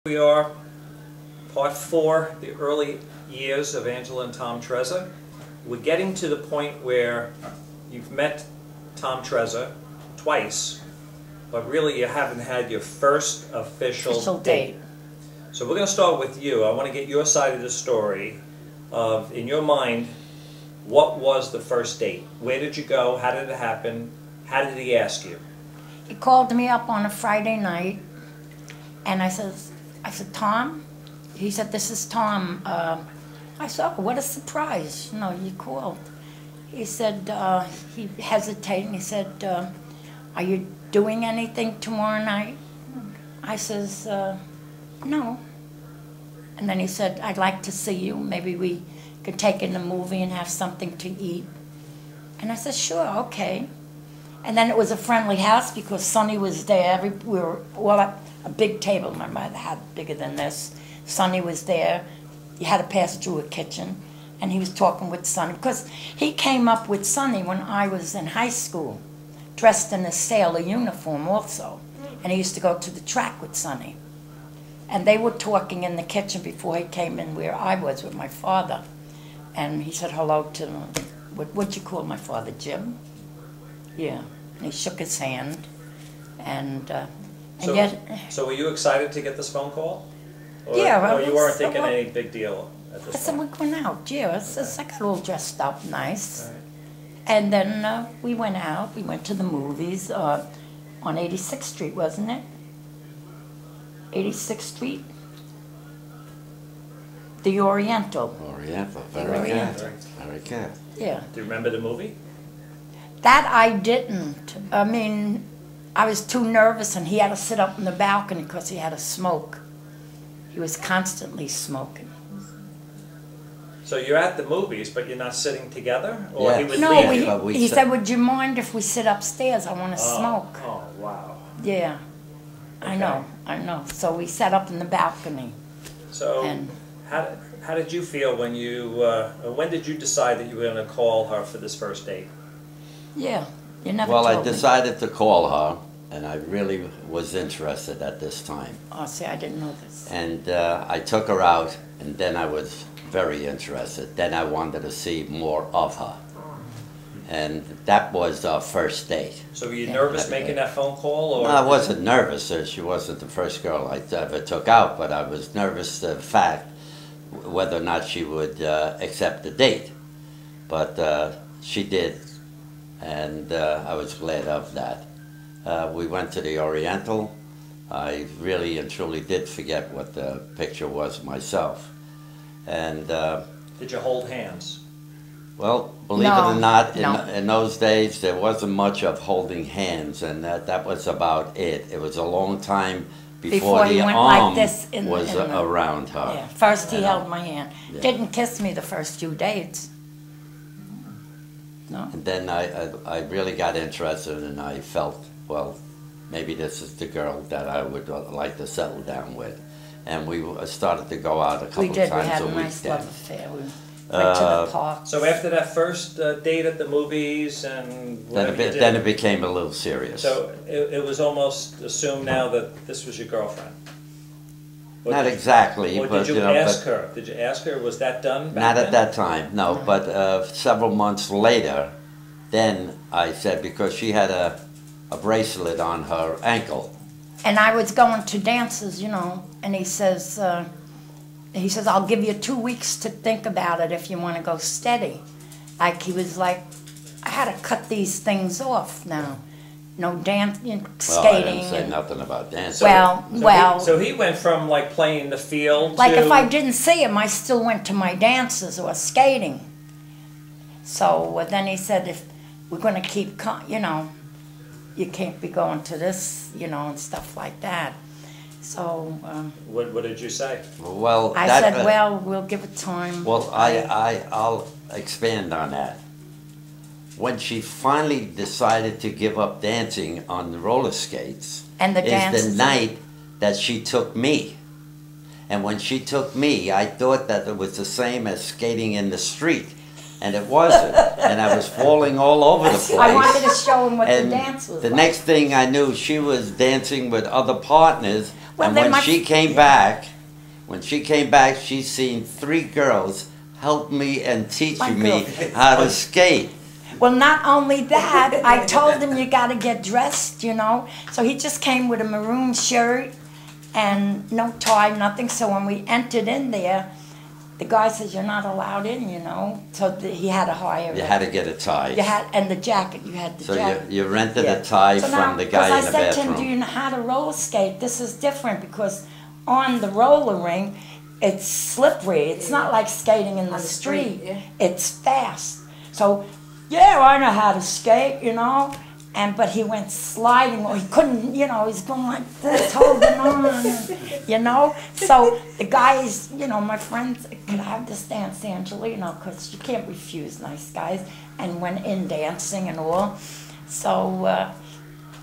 We are part 4, the early years of Angela and Tom Trezza. We're getting to the point where you've met Tom Trezza twice, but really you haven't had your first official date. So we're going to start with you. I want to get your side of the story of, in your mind, what was the first date? Where did you go? How did it happen? How did he ask you? He called me up on a Friday night, and I said, Tom? He said, this is Tom. I said, oh, what a surprise, you called. He said, he hesitated, and he said, are you doing anything tomorrow night? I says, no. And then he said, I'd like to see you. Maybe we could take in a movie and have something to eat. And I said, sure, okay. And then it was a friendly house because Sonny was there. We were all at a big table. My mother had bigger than this. Sonny was there. You had to pass through a kitchen. And he was talking with Sonny. Because he came up with Sonny when I was in high school, dressed in a sailor uniform also. And he used to go to the track with Sonny. And they were talking in the kitchen before he came in where I was with my father. And he said hello to, what'd you call my father, Jim? Yeah. And he shook his hand. So were you excited to get this phone call? Or, yeah. Or you weren't thinking any big deal at this I said, point? we're going out. Yeah, I got all dressed up nice. Right. And then we went out. We went to the movies on 86th Street, wasn't it? 86th Street? The Oriental. Oriental, very good. Very good. Yeah. Do you remember the movie? That I didn't. I mean, I was too nervous, and he had to sit up in the balcony because he had to smoke. He was constantly smoking. So you're at the movies, but you're not sitting together? Or Yeah. he would No, leave? he said, would you mind if we sit upstairs? I want to smoke. Oh, wow. Yeah, Okay. I know. So we sat up in the balcony. So how did you feel when when did you decide that you were going to call her for this first date? Yeah, you never Well, told I decided to call her, and I really was interested at this time. Oh, see, I didn't know this. And I took her out, and then I was very interested. Then I wanted to see more of her. And that was our first date. So were you nervous making that phone call? Or? No, I wasn't nervous. She wasn't the first girl I ever took out, but I was nervous the fact whether or not she would accept the date. But she did, and I was glad of that. We went to the Oriental. I really and truly did forget what the picture was myself. And did you hold hands? well, believe it or not, in those days there wasn't much of holding hands, and that was about it. It was a long time before the arm was around her. Yeah. First he held my hand. Yeah. Didn't kiss me the first few dates. No. And then I really got interested, and I felt, well, maybe this is the girl that I would like to settle down with. And we started to go out a couple We did. times We had a a week nice then. love affair. We went to the park. So after that first date at the movies and Then it became a little serious. So it was almost assumed now that this was your girlfriend? Or Not did, exactly, or but did you ask her? Did you ask her? Was that done back not then? at that time, no. But several months later, then I said, because she had a bracelet on her ankle. And I was going to dances, and he says, I'll give you 2 weeks to think about it if you want to go steady. Like, he was like, I had to cut these things off now. No dancing, skating. Well, I didn't say nothing about dancing. So he went from like playing the field like to... if I didn't see him, I still went to my dances or skating. So then he said, if we're going to keep, you can't be going to this, and stuff like that. So... What did you say? Well, I said, well, we'll give it time. Well, I'll expand on that. When she finally decided to give up dancing on the roller skates, and the is the night that she took me. And when she took me, I thought that it was the same as skating in the street. And it wasn't. And I was falling all over the place. I wanted to show him what the dance was the like. next thing I knew, she was dancing with other partners. Well, and then when she came back, she's seen 3 girls help me and teaching me how to skate. Well, not only that, I told him you got to get dressed, you know. So he just came with a maroon shirt and no tie, nothing. So when we entered in there, the guy says, you're not allowed in, you know. So he had to hire. You had to get a tie. You had, and the jacket, you had the jacket. So you rented a tie so from now, the guy in the I said bathroom. to him, do you know how to roller skate? This is different because on the roller ring, it's slippery. It's not like skating in the street. It's fast. So, yeah, I know how to skate, you know. But he went sliding, or he couldn't, you know, he's going like this, holding on, you know. So the guys, you know, my friends, could I have this dance, Angelina? Because you can't refuse nice guys, and went in dancing and all. So,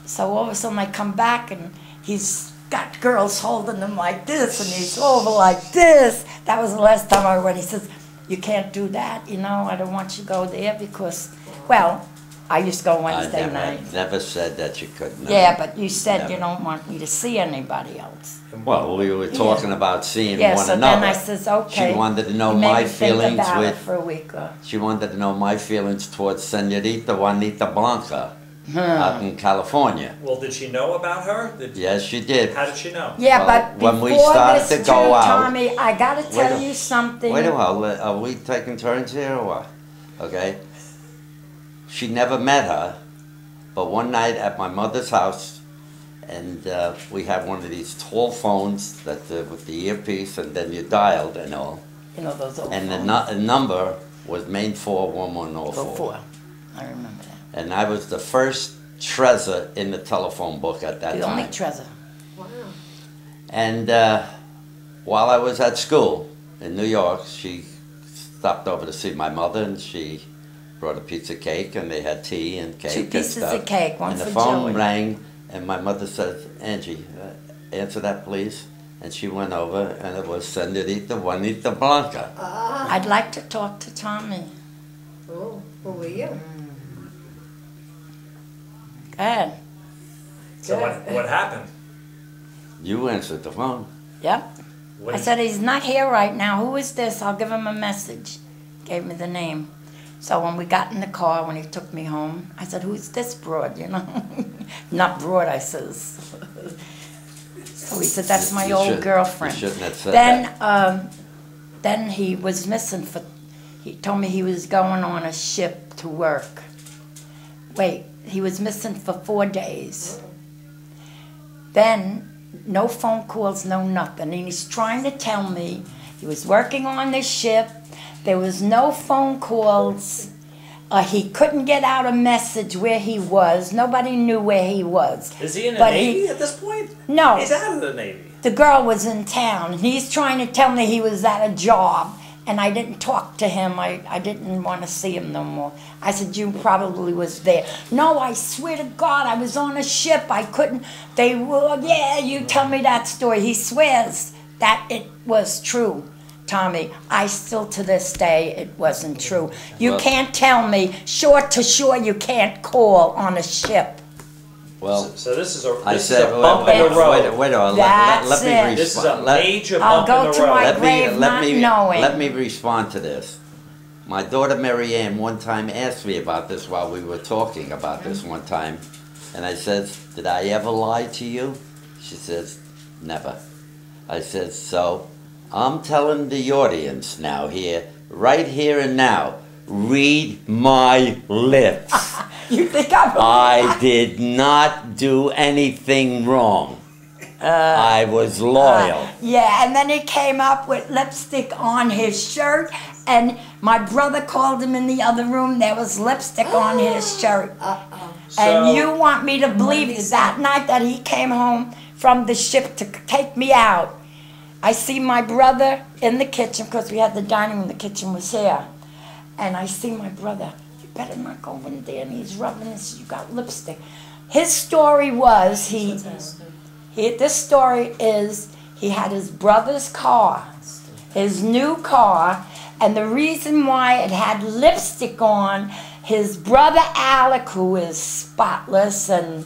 so all of a sudden I come back and he's got girls holding him like this, and he's over like this. That was the last time I went. He says, you can't do that, you know. I don't want you to go there because, well, I used to go Wednesday night. I never said that you couldn't. Yeah, but you said you don't want me to see anybody else. Well, we were talking about seeing Yeah, one so another. then I says, okay. She wanted to know You made my me think feelings about it with. for a week. She wanted to know my feelings towards Senorita Juanita Blanca out in California. Well, did she know about her? Yes, she did. How did she know? Yeah, Well, but when we before started this to go too, out- Tommy, I got to tell you something. Wait a while. Are we taking turns here or what? Okay. She never met her, but one night at my mother's house, and we had one of these tall phones that with the earpiece, and then you dialed and all. You know those old And the phones. number was main 41104. 04. I remember that. And I was the first Trezza in the telephone book at that The time. only Trezza. Wow. And while I was at school in New York, she stopped over to see my mother, and she brought a piece of cake, and they had tea and cake 2 and pieces stuff. of cake, one and for the phone Joey. rang, and my mother said, Angie, answer that, please. And she went over, and it was Senorita Juanita Blanca. I'd like to talk to Tommy. Oh, who were you? Go ahead. So what happened? You answered the phone. Yep. What I did- said, he's not here right now. Who is this? I'll give him a message. Gave me the name. So when we got in the car, when he took me home, I said, who's this broad, you know? Not broad, I says. So he said, that's my You old should- girlfriend. You shouldn't have said that. Then he was missing for, he told me he was going on a ship to work. Wait, he was missing for 4 days. Then, no phone calls, no nothing. And he's trying to tell me he was working on this ship. There was no phone calls. He couldn't get out a message where he was. Nobody knew where he was. Is he in the But Navy at this point? No. He's out of the Navy. The girl was in town, and he's trying to tell me he was at a job, and I didn't talk to him. I didn't want to see him no more. I said, you probably was there. No, I swear to God, I was on a ship. I couldn't, they were, yeah, you tell me that story. He swears that it was true, Tommy. I still, to this day, it wasn't true. You Well- can't tell me, shore to shore, you can't call on a ship. Well, So this is a I this said, is a bump in the road. wait a while. That's Let me it. respond. This is a major I'll bump in go the to road. my grave not knowing. Let me respond to this. My daughter Mary Ann one time asked me about this while we were talking about this one time. And I said, did I ever lie to you? She says, never. I said, so I'm telling the audience now here, right here and now, read my lips. You think I'm I did not do anything wrong. I was loyal. Yeah, and then he came up with lipstick on his shirt, and my brother called him in the other room. There was lipstick on his shirt. So- And you want me to believe that night that he came home from the ship to take me out, I see my brother in the kitchen, because we had the dining room, the kitchen was here. And I see my brother, you better not go in there, and he's rubbing this, you got lipstick. His story was, this story is, he had his brother's car, his new car, and the reason why it had lipstick on, his brother Alec, who is spotless and,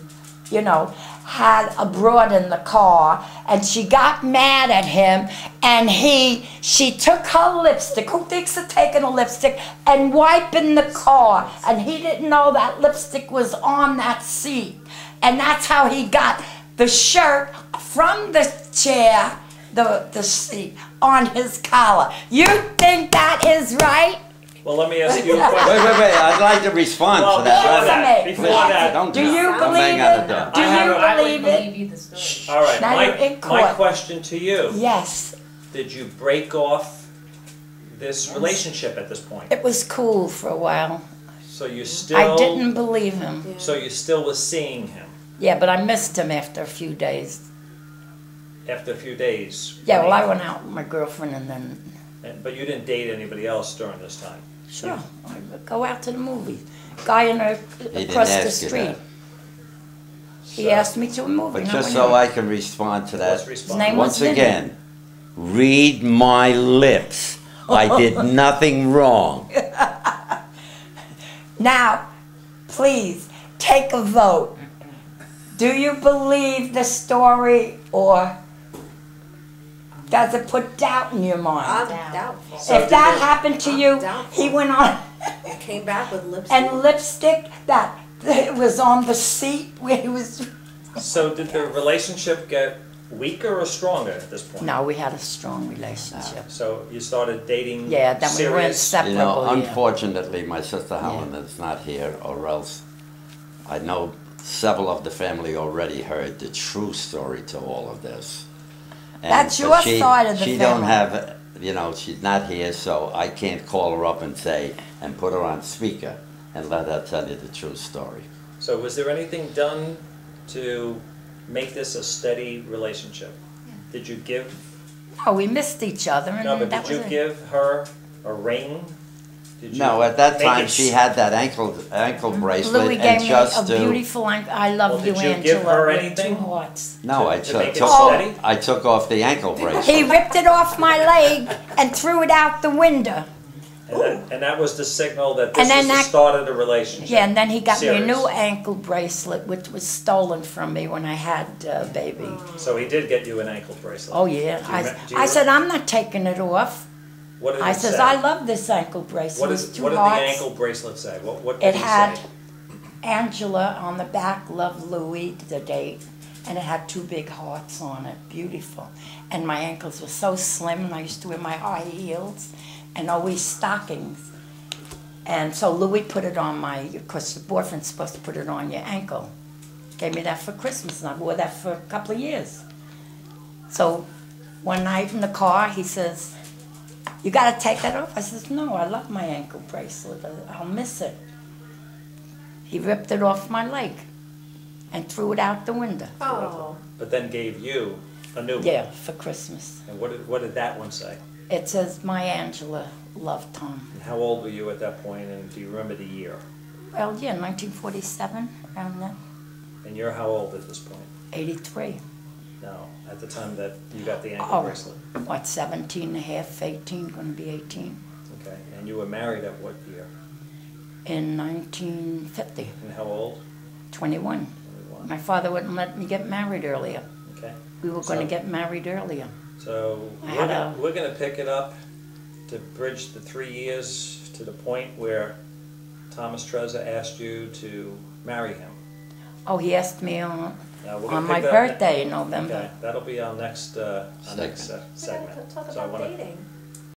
you know, had a broad in the car, and she got mad at him, and she took her lipstick. Who thinks of taking a lipstick and wiping the car? And he didn't know that lipstick was on that seat. And that's how he got the shirt from the chair, the seat, on his collar. You think that is right? Well, let me ask you a question. Wait, I'd like to respond Well, to that. before that, Don't Do you don't believe bang on the it? door. Do you believe it? believe you the story. all right, Now you're in my court. question to you, Yes, did you break off this relationship at this point? it was cool for a while. So you still, I didn't believe him. Yeah. so you still was seeing him Yeah, but I missed him after a few days. after a few days? Yeah, well, I went out with my girlfriend, and then, But you didn't date anybody else during this time? sure, I would go out to the movies. Guy didn't across the ask you street. that. He So- asked me to a movie. But and just went so in. I can respond to Let's that, respond. name once was Vinny. again, read my lips. I did nothing wrong. Now, please, take a vote. Do you believe the story, or does it put doubt in your mind? I'm doubtful. So If did that there- happened to I'm you, doubtful. he went on It came back with lipstick. and lipstick that it was on the seat where he was. So did the relationship get weaker or stronger at this point? No, we had a strong relationship. So you started dating Yeah, then we were serious? inseparable. You know, yeah. unfortunately, my sister Helen is not here, or else I know several of the family already heard the true story to all of this. That's but your side of the She don't family. have, you know, she's not here, so I can't call her up and say, and put her on speaker and let her tell you the true story. So was there anything done to make this a steady relationship? Did you give, No, we missed each other, and no, but that did you was it. give her a ring? Did you No, at that make time it she s- had that ankle bracelet, Louis and gave me just a to beautiful. I love Well, you, did you Angela. give her with anything? 2 hearts. no, I to make it took steady? I took off the ankle bracelet. He ripped it off my leg and threw it out the window. And that was the signal that this And then was the that- start of the relationship? Yeah, and then he got me a new Serious. ankle bracelet, which was stolen from me when I had a baby. So he did get you an ankle bracelet? Oh yeah, Do you I said I'm not taking it off. What did I it says say? I love this ankle bracelet. What, It's is, 2 what did hearts. the ankle bracelet say? What did It he had say? Angela on the back, love Louis, the date, and it had 2 big hearts on it, beautiful. And my ankles were so slim, and I used to wear my high heels and always stockings. And so Louis put it on my, because the boyfriend's supposed to put it on your ankle. Gave me that for Christmas, and I wore that for a couple of years. So one night in the car, he says, "You got to take that off." I says, "No, I love my ankle bracelet. I'll miss it." He ripped it off my leg and threw it out the window. Oh. But then gave you a new one? Yeah, for Christmas. And what did that one say? It says, "My Angela loved Tom." And how old were you at that point, and do you remember the year? Well, yeah, 1947, around that. And you're how old at this point? 83. No, at the time that you got the ankle Oh, bracelet. what, 17 and a half, 18, going to be 18. Okay, and you were married at what year? In 1950, And how old? 21. 21. My father wouldn't let me get married earlier. Okay, We were going to So- get married earlier. so I had we're gonna pick it up to bridge the 3 years to the point where Thomas Trezza asked you to marry him. Oh, he asked me on Now, we're gonna my pick that up birthday in November. Okay, that'll be our next segment. Talk So I about wanna- dating.